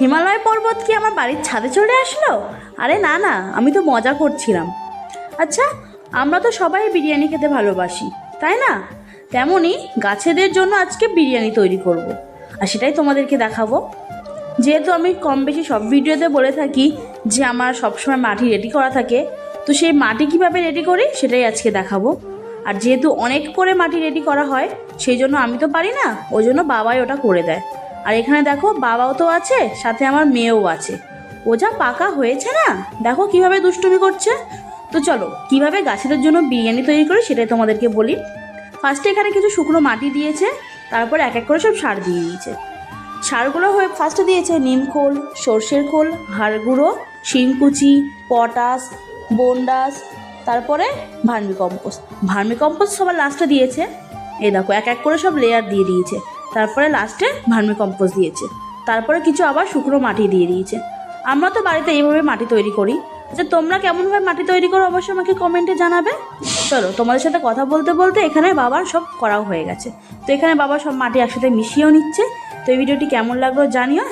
হিমালয় পর্বত কি আমার বাড়ির ছাদে চলে আসলো? আরে না না, আমি তো মজা করছিলাম। আচ্ছা, আমরা তো সবাই বিরিয়ানি খেতে ভালোবাসি, তাই না? তেমনই গাছেদের জন্য আজকে বিরিয়ানি তৈরি করব। আর সেটাই তোমাদেরকে দেখাবো। যেহেতু আমি কম বেশি সব ভিডিওতে বলে থাকি যে আমার সবসময় মাটি রেডি করা থাকে, তো সেই মাটি কিভাবে রেডি করি সেটাই আজকে দেখাবো। আর যেহেতু অনেক করে মাটি রেডি করা হয়, সেই জন্য আমি তো পারি না, ওই জন্য বাবাই ওটা করে দেয়। আর এখানে দেখো, বাবাও তো আছে, সাথে আমার মেয়েও আছে। ও যা পাকা হয়েছে না, দেখো কিভাবে দুষ্টুমি করছে। তো চলো, কিভাবে গাছেদের জন্য বিরিয়ানি তৈরি করি সেটাই তোমাদেরকে বলি। ফার্স্টে এখানে কিছু শুকনো মাটি দিয়েছে, তারপর এক এক করে সব সার দিয়ে দিয়েছে। সারগুলো হয়ে ফার্স্টে দিয়েছে নিম খোল, সর্ষের খোল, হাড় গুঁড়ো, শিংকুচি, পটাশ, বনডাস, তারপরে ভার্মিকম্পোস্ট। ভার্মিকম্পোস্ট সবার লাস্টে দিয়েছে। এই দেখো, এক এক করে সব লেয়ার দিয়ে দিয়েছে। তারপরে লাস্টে ভার্মিকম্পোস্ট দিয়েছে। তারপরে কিছু আবার শুকনো মাটি দিয়ে দিয়েছে। আমরা তো বাড়িতে এইভাবে মাটি তৈরি করি। আচ্ছা, তোমরা কেমনভাবে মাটি তৈরি করো অবশ্যই আমাকে কমেন্টে জানাবে। চলো, তোমাদের সাথে কথা বলতে বলতে এখানে বাবার সব করাও হয়ে গেছে। তো এখানে বাবা সব মাটি একসাথে মিশিয়েও নিচ্ছে। তো এই ভিডিওটি কেমন লাগলো জানিও।